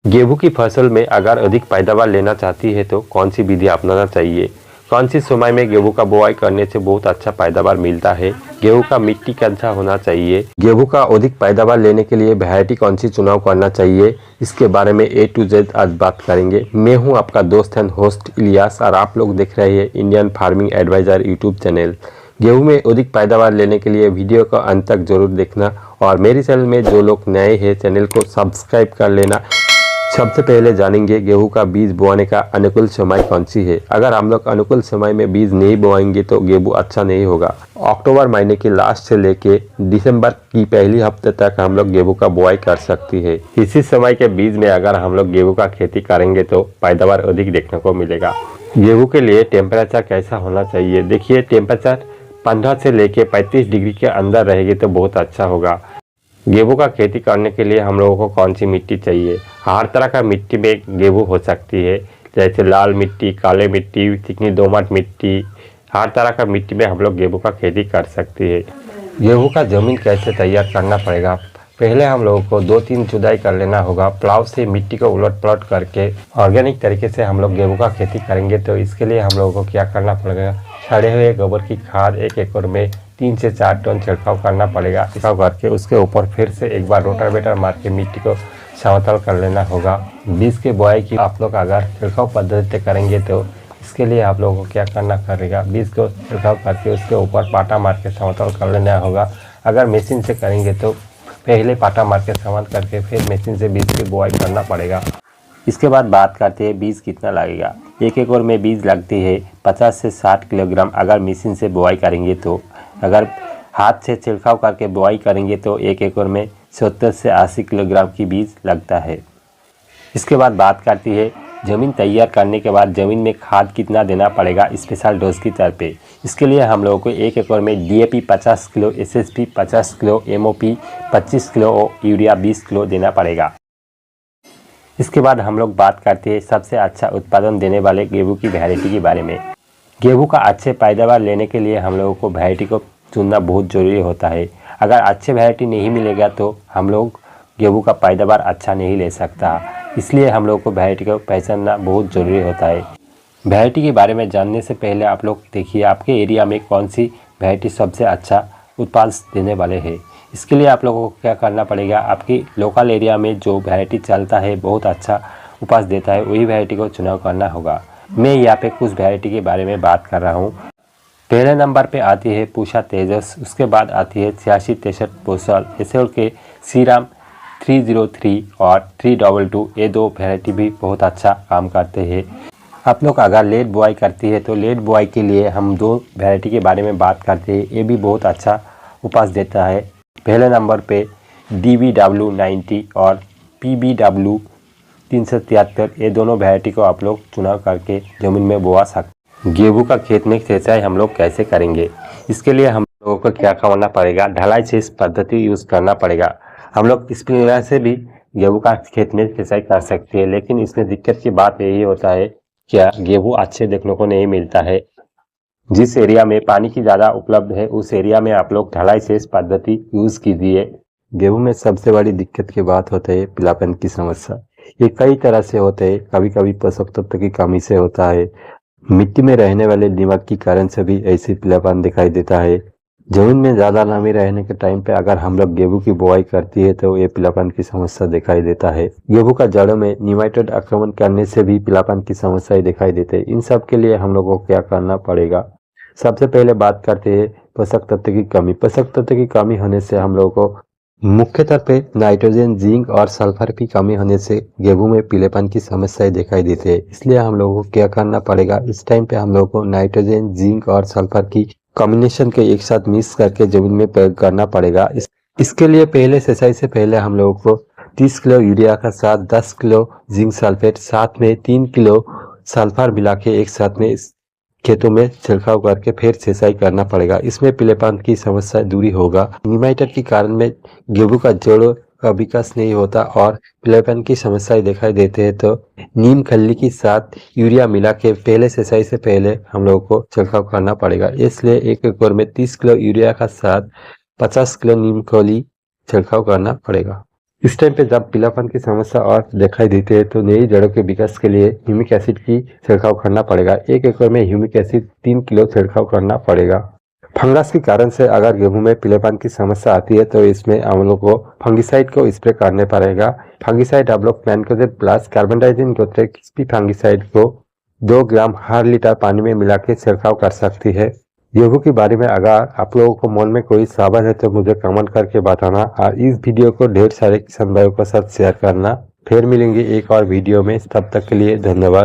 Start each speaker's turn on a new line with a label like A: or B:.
A: गेहूं की फसल में अगर अधिक पैदावार लेना चाहती है तो कौन सी विधि अपनाना चाहिए? कौन सी समय में गेहूं का बुआई करने से बहुत अच्छा पैदावार मिलता है? गेहूं का मिट्टी कैसा होना चाहिए? गेहूं का अधिक पैदावार लेने के लिए वैरायटी कौन सी चुनाव करना चाहिए? इसके बारे में A to Z आज बात करेंगे। मैं हूं आपका दोस्त एंड होस्ट इलियास और आप लोग देख रहे हैं Indian farming advisor YouTube channel. गेहूं में अधिक पैदावार लेने के लिए वीडियो को अंत तक जरूर देखना और मेरे चैनल में जो लोग नए हैं चैनल को सब्सक्राइब कर लेना। सबसे पहले जानेंगे गेहूं का बीज बोआने का अनुकूल समय कौन सी है। अगर हम लोग अनुकूल समय में बीज नहीं बोएंगे तो गेहूं अच्छा नहीं होगा। अक्टूबर महीने के लास्ट से लेके दिसंबर की पहली हफ्ते तक हम लोग गेहूं का बुआई कर सकती है। इसी समय के बीज में अगर हम लोग गेहूं का खेती करेंगे तो पैदावार अधिक देखने को मिलेगा। गेहूं के लिए टेम्परेचर कैसा होना चाहिए? देखिए, टेम्परेचर 15 से लेके 35 डिग्री के अंदर रहेगी तो बहुत अच्छा होगा। गेहूं का खेती करने के लिए हम लोगों को कौन सी मिट्टी चाहिए? हर तरह का मिट्टी में गेहूं हो सकती है, जैसे लाल मिट्टी, काले मिट्टी, चिकनी दोमट मिट्टी। हर तरह का मिट्टी में हम लोग गेहूं का खेती कर सकती है। गेहूं का ज़मीन कैसे तैयार करना पड़ेगा? पहले हम लोगों को 2-3 जुताई कर लेना होगा। प्लाव से मिट्टी को उलट पलट करके ऑर्गेनिक तरीके से हम लोग गेहूं का खेती करेंगे तो इसके लिए हम लोगों को क्या करना पड़ेगा? सड़े हुए गोबर की खाद 1 एकड़ में 3 से 4 टन छिड़काव करना पड़ेगा। छिड़काव करके उसके ऊपर फिर से एक बार रोटावेटर मार के मिट्टी को समतल कर लेना होगा। बीज के बुआई की आप लोग अगर छिड़काव पद्धति से करेंगे तो इसके लिए आप लोगों को क्या करना पड़ेगा? बीज को छिड़काव करके उसके ऊपर पाटा मार के समतल कर लेना होगा। अगर मशीन से करेंगे तो पहले पाटा मार के समतल करके फिर मशीन से बीज की बुआई करना पड़ेगा। इसके बाद बात करते हैं बीज कितना लगेगा। 1 एकड़ में बीज लगती है 50 से 60 किलोग्राम अगर मशीन से बुआई करेंगे तो। अगर हाथ से छिड़काव करके बुआई करेंगे तो 1 एकड़ में 70 से 80 किलोग्राम की बीज लगता है। इसके बाद बात करती है ज़मीन तैयार करने के बाद ज़मीन में खाद कितना देना पड़ेगा स्पेशल डोज की तरफ पे। इसके लिए हम लोगों को 1 एकड़ में DAP 50 kilo, SSP 50 kilo, MOP 25 kilo और यूरिया 20 किलो देना पड़ेगा। इसके बाद हम लोग बात करते हैं सबसे अच्छा उत्पादन देने वाले गेहूं की वैरायटी के बारे में। गेहूं का अच्छे पैदावार लेने के लिए हम लोगों को वैरायटी को चुनना बहुत ज़रूरी होता है। अगर अच्छे वैरायटी नहीं मिलेगा तो हम लोग गेहूं का पैदावार अच्छा नहीं ले सकता। इसलिए हम लोग को वैरायटी को पहचानना बहुत ज़रूरी होता है। वैरायटी के बारे में जानने से पहले आप लोग देखिए आपके एरिया में कौन सी वैरायटी सबसे अच्छा उत्पाद देने वाले हैं। इसके लिए आप लोगों को क्या करना पड़ेगा? आपकी लोकल एरिया में जो वैरायटी चलता है, बहुत अच्छा उपज देता है, वही वैरायटी को चुनाव करना होगा। मैं यहाँ पे कुछ वैरायटी के बारे में बात कर रहा हूँ। पहले नंबर पे आती है पूषा तेजस, उसके बाद आती है 8663 पोसल, एसएल के श्रीराम 303 और 322। ये 2 वैरायटी भी बहुत अच्छा काम करते हैं। आप लोग अगर लेट बुआई करती है तो लेट बुआई के लिए हम 2 वैरायटी के बारे में बात करते हैं। ये भी बहुत अच्छा उपज देता है। पहले नंबर पे DBW 90 और PBW 373। ये दोनों वैरायटी को आप लोग चुनाव करके ज़मीन में बोआ सकते। गेहूं का खेत में सिंचाई हम लोग कैसे करेंगे? इसके लिए हम लोगों को क्या करना पड़ेगा? ढलाई से इस पद्धति यूज़ करना पड़ेगा। हम लोग स्प्रिंकलर से भी गेहूं का खेत में सिंचाई कर सकते हैं, लेकिन इसमें दिक्कत की बात यही होता है क्या गेहूं अच्छे देखने को नहीं मिलता है। जिस एरिया में पानी की ज़्यादा उपलब्ध है उस एरिया में आप लोग ढलाई से इस पद्धति यूज़ कीजिए। गेहूं में सबसे बड़ी दिक्कत की बात होता है पीलापन की समस्या। ये कई तरह से होते हैं। कभी कभी पोषक तत्व की कमी से होता है, मिट्टी में रहने वाले दीमक के कारण से भी ऐसी पीलापन दिखाई देता है। जमीन में ज़्यादा नमी रहने के टाइम पे अगर हम लोग गेहूं की बुआई करती है तो ये पीलापन की समस्या दिखाई देता है। गेहूं का जड़ों में निमाटोड आक्रमण करने से भी पीलापन की समस्या दिखाई देते हैं। इन सब के लिए हम लोगों को क्या करना पड़ेगा? सबसे पहले बात करते हैं पोषक तत्व की कमी। पोषक तत्व की कमी होने से हम लोगों को मुख्यतः पे नाइट्रोजन, जिंक और सल्फर की कमी होने से गेहूं में पीलेपन की समस्याएं दिखाई देती है। इसलिए हम लोगों को क्या करना पड़ेगा? इस टाइम पे हम लोगों को नाइट्रोजन, जिंक और सल्फर की कॉम्बिनेशन के एक साथ मिक्स करके जमीन में प्रयोग करना पड़ेगा। इसके लिए पहले सिंचाई से पहले हम लोगों को 30 किलो यूरिया का साथ 10 किलो जिंक सल्फेट साथ में 3 किलो सल्फर मिला के एक साथ में खेतों में छिड़काव करके फिर सिंचाई करना पड़ेगा। इसमें पीलेपन की समस्या दूरी होगा। निमाइटोड के कारण में गेहूं का जड़ का विकास नहीं होता और पीलेपन की समस्याएं दिखाई देते हैं तो नीम खली के साथ यूरिया मिला के पहले सिंचाई से पहले हम लोगों को छिड़काव करना पड़ेगा। इसलिए 1 एकड़ में 30 किलो यूरिया का साथ 50 किलो नीम खली छिड़काव करना पड़ेगा। इस टाइम पे जब पीलापन की समस्या और दिखाई देती है तो नई जड़ों के विकास के लिए ह्यूमिक एसिड की छिड़काव करना पड़ेगा। 1 एकड़ में ह्यूमिक एसिड 3 किलो छिड़काव करना पड़ेगा। फंगस के कारण से अगर गेहूं में पीलेपन की समस्या आती है तो इसमें हम लोग को फंगिसाइड को स्प्रे करने पड़ेगा। फंगिसाइड आप लोग मैनकोजेब प्लस कार्बेंडाजिम गोत्रेक्स फंगिसाइड को 2 ग्राम हर लीटर पानी में मिला के छिड़काव कर सकती है। गेहूं के बारे में अगर आप लोगों को मन में कोई सवाल है तो मुझे कमेंट करके बताना और इस वीडियो को ढेर सारे किसान भाइयों के साथ शेयर करना। फिर मिलेंगे एक और वीडियो में, तब तक के लिए धन्यवाद।